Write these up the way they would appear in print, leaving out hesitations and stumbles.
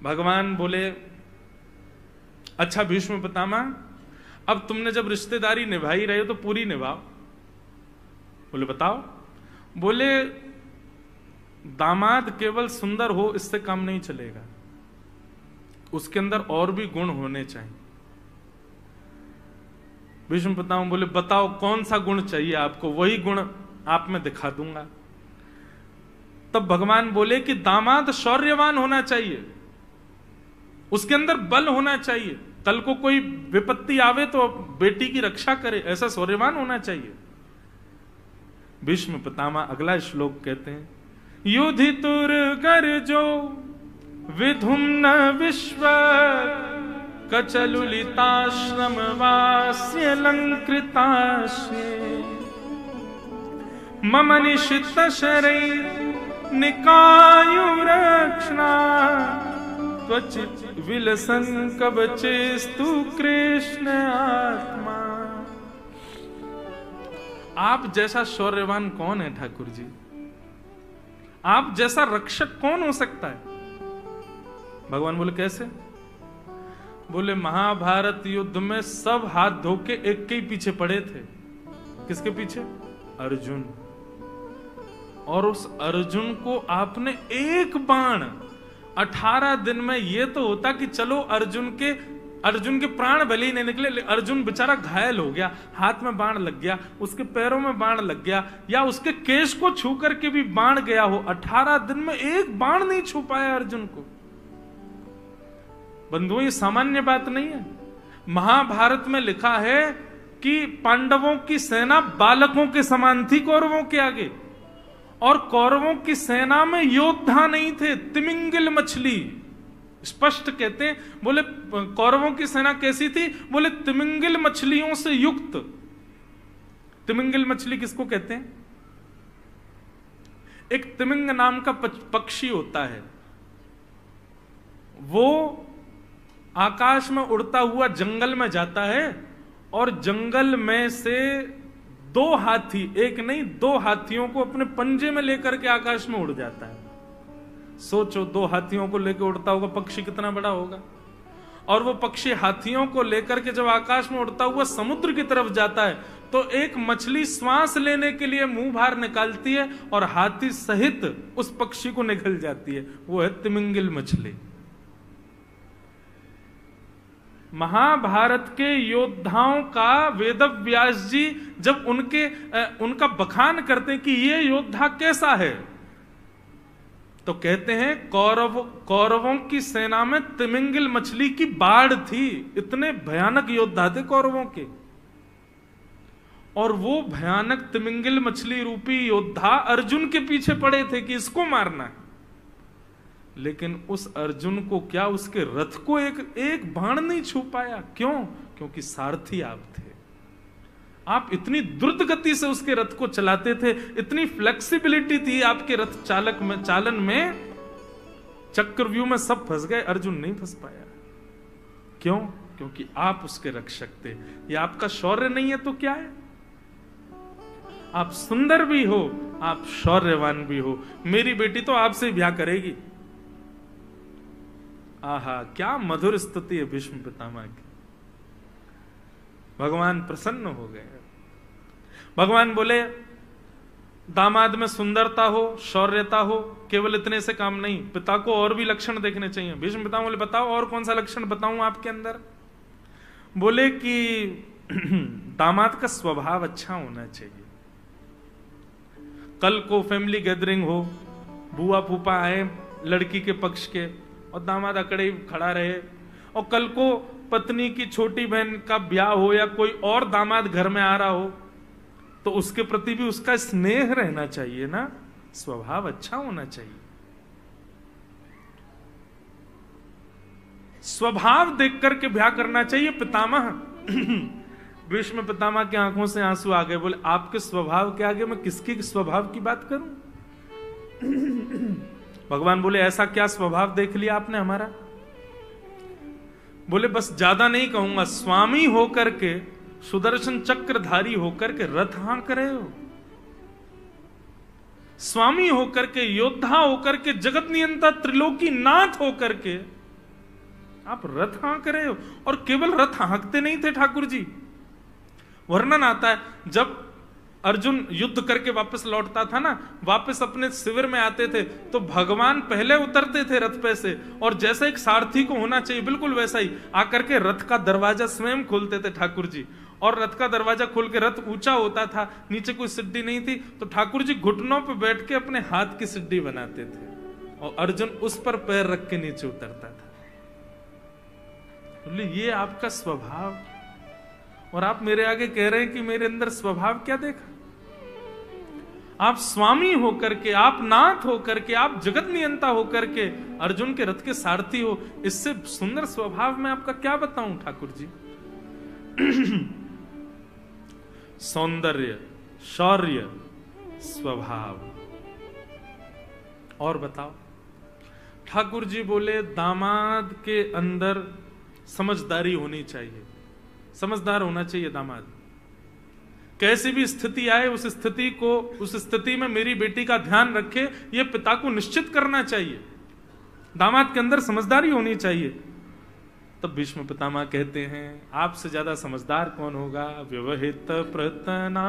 भगवान बोले, अच्छा भीष्म पितामह, अब तुमने जब रिश्तेदारी निभाई रहे हो तो पूरी निभाओ। बोले बताओ। बोले दामाद केवल सुंदर हो इससे काम नहीं चलेगा, उसके अंदर और भी गुण होने चाहिए। भीष्म पितामह बोले बताओ कौन सा गुण चाहिए आपको, वही गुण आप में दिखा दूंगा। तब भगवान बोले कि दामाद शौर्यवान होना चाहिए, उसके अंदर बल होना चाहिए, कल को कोई विपत्ति आवे तो बेटी की रक्षा करे, ऐसा शौर्यवान होना चाहिए। भीष्म पितामह अगला श्लोक कहते हैं, युधितुर गर्जो विधुम्न विश्व कचलुलिताश्रम वास्य लंकृताश्ये मम निशित शरैर निकायुरक्षणा त्वचित विलसन कवचेस्तु कृष्ण आत्मा। आप जैसा शौर्यवान कौन है ठाकुर जी? आप जैसा रक्षक कौन हो सकता है? भगवान बोले कैसे? बोले महाभारत युद्ध में सब हाथ धो के एक के ही पीछे पड़े थे। किसके पीछे? अर्जुन। और उस अर्जुन को आपने एक बाण, 18 दिन में ये तो होता कि चलो अर्जुन के प्राण भले ही नहीं निकले, अर्जुन बेचारा घायल हो गया, हाथ में बाण लग गया, उसके पैरों में बाण लग गया, या उसके केश को छू करके भी बाण गया हो। 18 दिन में एक बाण नहीं छू पाया अर्जुन को। बंधुओं ये सामान्य बात नहीं है। महाभारत में लिखा है कि पांडवों की सेना बालकों के समान थी कौरवों के आगे, और कौरवों की सेना में योद्धा नहीं थे, तिमिंगिल मछली। स्पष्ट कहते हैं, बोले कौरवों की सेना कैसी थी? बोले तिमिंगिल मछलियों से युक्त। तिमिंगिल मछली किसको कहते हैं? एक तिमिंग नाम का पक्षी होता है, वो आकाश में उड़ता हुआ जंगल में जाता है, और जंगल में से 2 हाथी, एक नहीं 2 हाथियों को अपने पंजे में लेकर के आकाश में उड़ जाता है। सोचो 2 हाथियों को लेकर उड़ता होगा पक्षी कितना बड़ा होगा। और वो पक्षी हाथियों को लेकर के जब आकाश में उड़ता हुआ समुद्र की तरफ जाता है, तो एक मछली श्वास लेने के लिए मुंह बाहर निकालती है और हाथी सहित उस पक्षी को निगल जाती है। वो है तिमिंगिल मछली। महाभारत के योद्धाओं का वेदव्यास जी जब उनका बखान करते हैं कि ये योद्धा कैसा है, तो कहते हैं कौरवों की सेना में तिमिंगिल मछली की बाढ़ थी। इतने भयानक योद्धा थे कौरवों के, और वो भयानक तिमिंगिल मछली रूपी योद्धा अर्जुन के पीछे पड़े थे कि इसको मारना है। लेकिन उस अर्जुन को क्या, उसके रथ को एक बाण नहीं छू पाया। क्यों? क्योंकि सारथी आप थे। आप इतनी द्रुत गति से उसके रथ को चलाते थे, इतनी फ्लेक्सिबिलिटी थी आपके रथ चालन में, चक्रव्यूह में सब फंस गए, अर्जुन नहीं फंस पाया। क्यों? क्योंकि आप उसके रक्षक थे। ये आपका शौर्य नहीं है तो क्या है? आप सुंदर भी हो, आप शौर्यवान भी हो। मेरी बेटी तो आपसे ब्याह करेगी। आहा, क्या मधुर स्तुति है भीष्म पितामह की। भगवान प्रसन्न हो गए। भगवान बोले दामाद में सुंदरता हो, शौर्यता हो, केवल इतने से काम नहीं, पिता को और भी लक्षण देखने चाहिए। भीष्म पितामह बोले बताओ और कौन सा लक्षण बताऊं आपके अंदर? बोले कि दामाद का स्वभाव अच्छा होना चाहिए। कल को फैमिली गैदरिंग हो, बुआ फूफा आए लड़की के पक्ष के, और दामाद अकड़े ही खड़ा रहे, और कल को पत्नी की छोटी बहन का ब्याह हो या कोई और दामाद घर में आ रहा हो, तो उसके प्रति भी उसका स्नेह रहना चाहिए ना, स्वभाव अच्छा होना चाहिए। स्वभाव देख करके ब्याह करना चाहिए। पितामह भीष्म पितामह की आंखों से आंसू आ गए। बोले आपके स्वभाव के आगे मैं किसके स्वभाव की बात करूं? भगवान बोले ऐसा क्या स्वभाव देख लिया आपने हमारा? बोले बस ज्यादा नहीं कहूंगा, स्वामी होकर के, सुदर्शन चक्रधारी होकर के रथ हाँक रहे हो, स्वामी होकर के, योद्धा होकर के, जगत नियंता त्रिलोकी नाथ होकर के आप रथ हाँक रहे हो। और केवल रथ हाँकते नहीं थे ठाकुर जी, वर्णन आता है जब अर्जुन युद्ध करके वापस लौटता था ना, वापस अपने शिविर में आते थे तो भगवान पहले उतरते थे रथ पे से, और जैसा एक सारथी को होना चाहिए बिल्कुल वैसा ही आकर के रथ का दरवाजा स्वयं खोलते थे ठाकुर जी। और रथ का दरवाजा खोल के, रथ ऊंचा होता था, नीचे कोई सिड्डी नहीं थी, तो ठाकुर जी घुटनों पे बैठ के अपने हाथ की सिड्डी बनाते थे और अर्जुन उस पर पैर रख के नीचे उतरता था। बोले ये आपका स्वभाव, और आप मेरे आगे कह रहे हैं कि मेरे अंदर स्वभाव क्या देखा? आप स्वामी होकर के, आप नाथ होकर के, आप जगत नियंता होकर के अर्जुन के रथ के सारथी हो, इससे सुंदर स्वभाव मैं आपका क्या बताऊं ठाकुर जी। सौंदर्य, शौर्य, स्वभाव। और बताओ। ठाकुर जी बोले दामाद के अंदर समझदारी होनी चाहिए, समझदार होना चाहिए दामाद। कैसी भी स्थिति आए उस स्थिति में मेरी बेटी का ध्यान रखे, यह पिता को निश्चित करना चाहिए। दामाद के अंदर समझदारी होनी चाहिए। तब भीष्म पितामह कहते हैं आपसे ज्यादा समझदार कौन होगा? व्यवहित प्रतना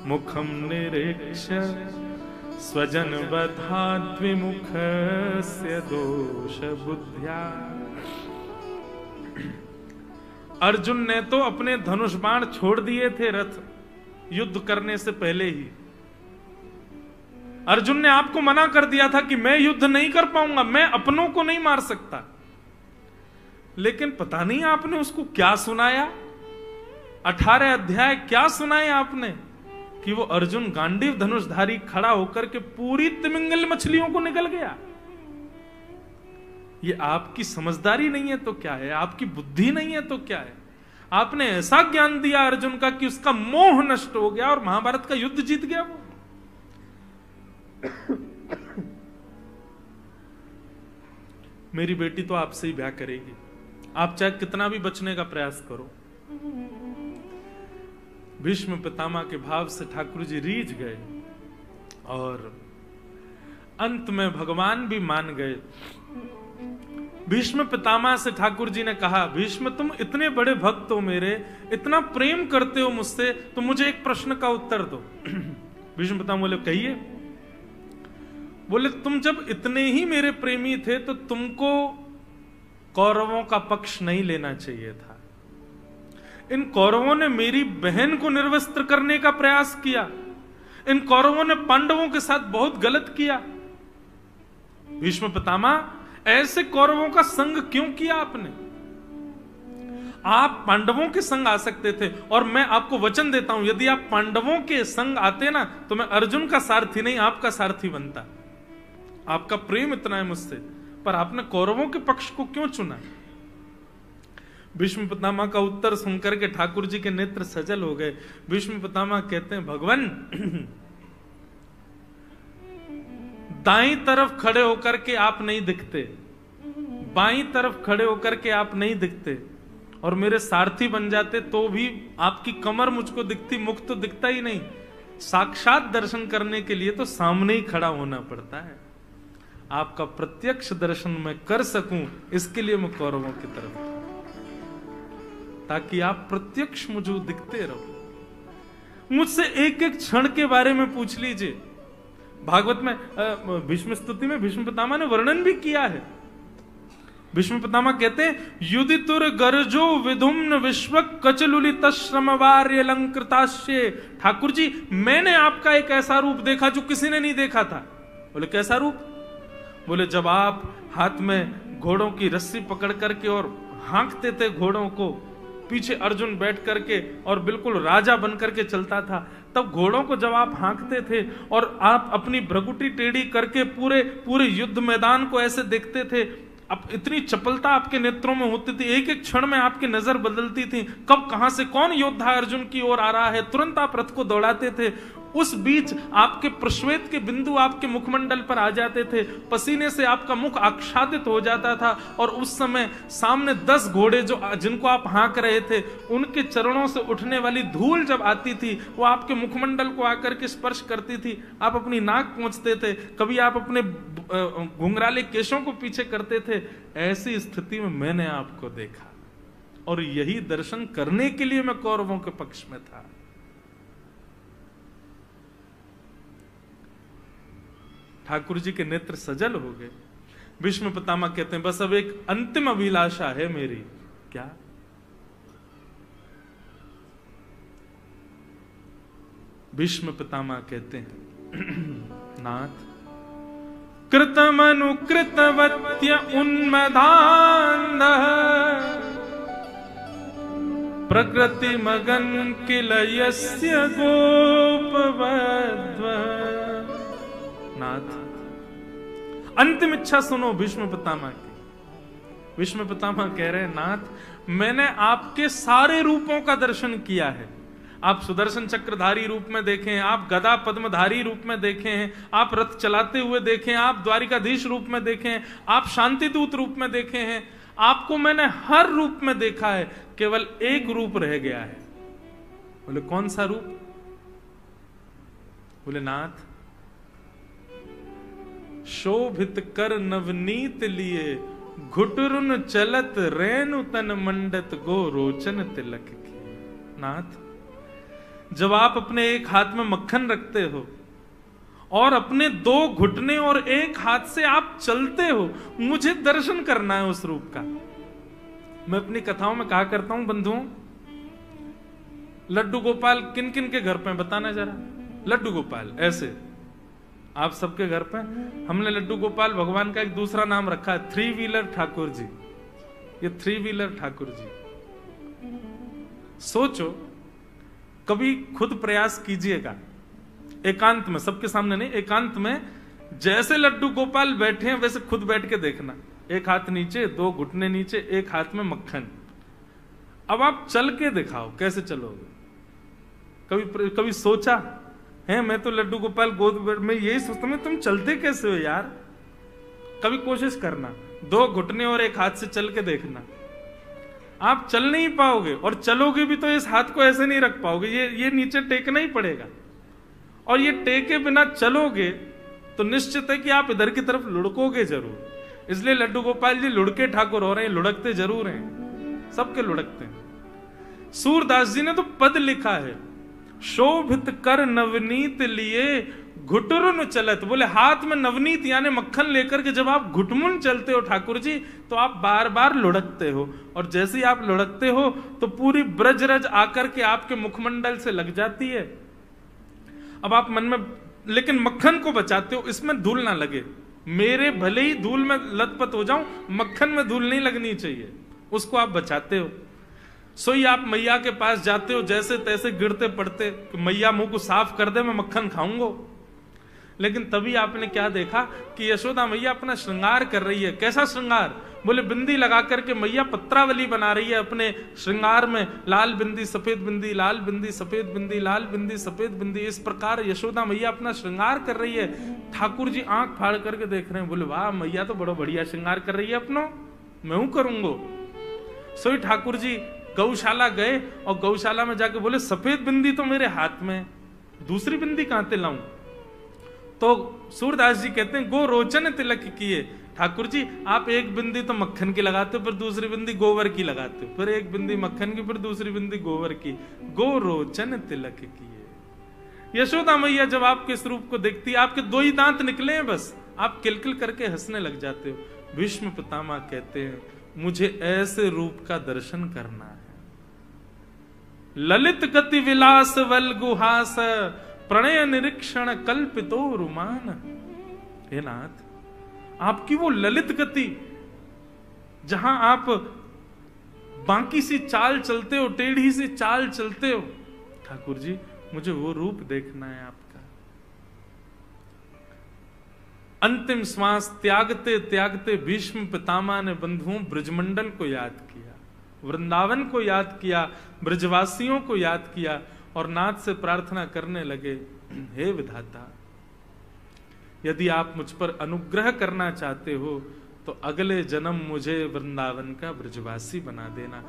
मुखम निरीक्ष्य स्वजन बधा द्विमुखस्य दोष बुद्ध्या। अर्जुन ने तो अपने धनुष बाण छोड़ दिए थे रथ युद्ध करने से पहले ही। अर्जुन ने आपको मना कर दिया था कि मैं युद्ध नहीं कर पाऊंगा, मैं अपनों को नहीं मार सकता। लेकिन पता नहीं आपने उसको क्या सुनाया, 18 अध्याय क्या सुनाए आपने कि वो अर्जुन गांडीव धनुषधारी खड़ा होकर के पूरी तिमिंगल मछलियों को निकल गया। ये आपकी समझदारी नहीं है तो क्या है, आपकी बुद्धि नहीं है तो क्या है? आपने ऐसा ज्ञान दिया अर्जुन का कि उसका मोह नष्ट हो गया और महाभारत का युद्ध जीत गया वो। मेरी बेटी तो आपसे ही ब्याह करेगी, आप चाहे कितना भी बचने का प्रयास करो। भीष्म पितामह के भाव से ठाकुर जी रीझ गए और अंत में भगवान भी मान गए। भीष्म पितामह से ठाकुर जी ने कहा, भीष्म तुम इतने बड़े भक्त हो मेरे, इतना प्रेम करते हो मुझसे, तो मुझे एक प्रश्न का उत्तर दो। भीष्म पितामह बोले कहिए। बोले तुम जब इतने ही मेरे प्रेमी थे तो तुमको कौरवों का पक्ष नहीं लेना चाहिए था। इन कौरवों ने मेरी बहन को निर्वस्त्र करने का प्रयास किया, इन कौरवों ने पांडवों के साथ बहुत गलत किया। भीष्म पितामह ऐसे कौरवों का संग क्यों किया आपने? आप पांडवों के संग आ सकते थे, और मैं आपको वचन देता हूं यदि आप पांडवों के संग आते ना तो मैं अर्जुन का सारथी नहीं आपका सारथी बनता। आपका प्रेम इतना है मुझसे, पर आपने कौरवों के पक्ष को क्यों चुना? भीष्म पितामह का उत्तर सुनकर के ठाकुर जी के नेत्र सजल हो गए। भीष्म पितामह कहते हैं भगवान दाईं तरफ खड़े होकर के आप नहीं दिखते, बाईं तरफ खड़े होकर के आप नहीं दिखते, और मेरे सारथी बन जाते तो भी आपकी कमर मुझको दिखती, मुख तो दिखता ही नहीं। साक्षात दर्शन करने के लिए तो सामने ही खड़ा होना पड़ता है। आपका प्रत्यक्ष दर्शन मैं कर सकूं इसके लिए मैं कौरवों की तरफ, ताकि आप प्रत्यक्ष मुझे दिखते रहो। मुझसे एक एक क्षण के बारे में पूछ लीजिए। भागवत में भीष्म स्तुति में भीष्म पितामह ने वर्णन भी किया है। भीष्म पितामह कहते हैं युदितुर गर्जो विधुम्न विश्व कचलुलित श्रमवार्य अलंकृताश्य। ठाकुर जी मैंने आपका एक ऐसा रूप देखा जो किसी ने नहीं देखा था। बोले कैसा रूप? बोले जब आप हाथ में घोड़ों की रस्सी पकड़ करके और हाँकते थे घोड़ों को, पीछे अर्जुन बैठ करके और बिल्कुल राजा बन करके चलता था, तब घोड़ों को जब आप हाँकते थे और आप अपनी भ्रगुटी टेढ़ी करके पूरे युद्ध मैदान को ऐसे देखते थे, अब इतनी चपलता आपके नेत्रों में होती थी, एक एक क्षण में आपकी नजर बदलती थी, कब कहां से कौन योद्धा अर्जुन की ओर आ रहा है, तुरंत आप रथ को दौड़ाते थे। उस बीच आपके प्रश्वेत के बिंदु आपके मुखमंडल पर आ जाते थे, पसीने से आपका मुख आच्छादित हो जाता था, और उस समय सामने 10 घोड़े जो जिनको आप हाँक रहे थे, उनके चरणों से उठने वाली धूल जब आती थी वो आपके मुखमंडल को आकर के स्पर्श करती थी। आप अपनी नाक पोंछते थे, कभी आप अपने घुंघराले केशों को पीछे करते थे, ऐसी स्थिति में मैंने आपको देखा और यही दर्शन करने के लिए मैं कौरवों के पक्ष में था। ठाकुर जी के नेत्र सजल हो गए। भीष्म पितामह कहते हैं बस अब एक अंतिम अभिलाषा है मेरी। क्या? भीष्म पितामह कहते हैं नाथ, कृतमनुकृतवत्य उन्मदान्ध प्रकृति मगन किल यस्य गोपवद्व। नाथ, अंतिम इच्छा सुनो भीष्म पितामह की। भीष्म पितामह कह रहे हैं नाथ, मैंने आपके सारे रूपों का दर्शन किया है। आप सुदर्शन चक्रधारी रूप में देखें, आप गदा पद्मधारी रूप में देखें हैं, आप रथ चलाते हुए देखें, आप द्वारिकाधीश रूप में देखें, आप शांतिदूत रूप में देखे हैं, आपको मैंने हर रूप में देखा है, केवल एक रूप रह गया है। बोले कौन सा रूप? बोले नाथ, शोभित कर नवनीत लिए घुटुरुन चलत रेणु तन मंडत गो रोचन तिलक की। नाथ, जब आप अपने एक हाथ में मक्खन रखते हो और अपने दो घुटने और एक हाथ से आप चलते हो, मुझे दर्शन करना है उस रूप का। मैं अपनी कथाओं में कहा करता हूं बंधुओं, लड्डू गोपाल किन किन के घर पे बताना जरा। लड्डू गोपाल ऐसे आप सबके घर पे, हमने लड्डू गोपाल भगवान का एक दूसरा नाम रखा है, 3 व्हीलर ठाकुर जी। ये 3 व्हीलर ठाकुर जी। सोचो, कभी खुद प्रयास कीजिएगा, एकांत में, सबके सामने नहीं, एकांत में, जैसे लड्डू गोपाल बैठे हैं वैसे खुद बैठ के देखना। एक हाथ नीचे, 2 घुटने नीचे, एक हाथ में मक्खन। अब आप चल के दिखाओ कैसे चलोगे। कभी सोचा है? मैं तो लड्डू गोपाल गोद में यही सोचता हूं, तुम चलते कैसे हो यार। कभी कोशिश करना, 2 घुटने और एक हाथ से चल के देखना। आप चल नहीं पाओगे, और चलोगे भी तो इस हाथ को ऐसे नहीं रख पाओगे, ये नीचे टेकना ही पड़ेगा। और ये टेके बिना चलोगे तो निश्चित है कि आप इधर की तरफ लुढ़कोगे जरूर। इसलिए लड्डू गोपाल जी लुढ़के ठाकुर हो रहे हैं, लुढ़कते जरूर हैं, सबके लुढ़कते हैं। सूरदास जी ने तो पद लिखा है, शोभित कर नवनीत लिए घुटुरुन चलत। बोले हाथ में नवनीत यानी मक्खन लेकर के जब आप घुटमुन चलते हो ठाकुर जी, तो आप बार बार लुढ़कते हो, और जैसे ही आप लुढ़कते हो तो पूरी ब्रजरज आकर के आपके मुखमंडल से लग जाती है। अब आप मन में लेकिन मक्खन को बचाते हो, इसमें धूल ना लगे। मेरे भले ही धूल में लथपथ हो जाऊं, मक्खन में धूल नहीं लगनी चाहिए, उसको आप बचाते हो। सोई आप मैया के पास जाते हो, जैसे तैसे गिरते पड़ते कि मैया मुंह को साफ कर दे, मैं मक्खन खाऊंगा। लेकिन तभी आपने क्या देखा कि यशोदा मैया अपना श्रृंगार कर रही है। कैसा श्रृंगार? बोले बिंदी लगा करके मैया पत्रावली बना रही है अपने श्रृंगार में, लाल बिंदी सफेद बिंदी, लाल बिंदी सफेद बिंदी, लाल बिंदी सफेद बिंदी। इस प्रकार यशोदा मैया अपना श्रृंगार कर रही है। ठाकुर जी आंख फाड़ करके देख रहे हैं, बोले वाह मैया तो बड़ा बढ़िया श्रृंगार कर रही है अपनो, मैं हूं करूंगा। सोई ठाकुर जी गौशाला गए और गौशाला में जाके बोले सफेद बिंदी तो मेरे हाथ में, दूसरी बिंदी कहां से लाऊं? तो सूरदास जी कहते हैं गो रोचन तिलक किए। ठाकुर जी आप एक बिंदी तो मक्खन की लगाते हो, फिर दूसरी बिंदी गोबर की लगाते हो, फिर एक बिंदी मक्खन की, फिर दूसरी बिंदी गोबर की, गो रोचन तिलक किए। यशोदा मैया जब आपके इस रूप को देखती है, आपके 2 ही दांत निकले हैं बस, आप किलकिल करके हंसने लग जाते हो। भीष्म पितामह कहते हैं मुझे ऐसे रूप का दर्शन करना है। ललित गति विलास वल्गुहास प्रणय निरीक्षण कल्पितो रुमान। हे नाथ, आपकी वो ललित गति, जहां आप बांकी सी चाल चलते हो, टेढ़ी सी चाल चलते हो, ठाकुर जी मुझे वो रूप देखना है आपका। अंतिम श्वास त्यागते त्यागते भीष्म पितामह ने बंधुओं ब्रजमंडल को याद किया, वृंदावन को याद किया, ब्रजवासियों को याद किया, और नाथ से प्रार्थना करने लगे, हे विधाता, यदि आप मुझ पर अनुग्रह करना चाहते हो तो अगले जन्म मुझे वृंदावन का ब्रजवासी बना देना।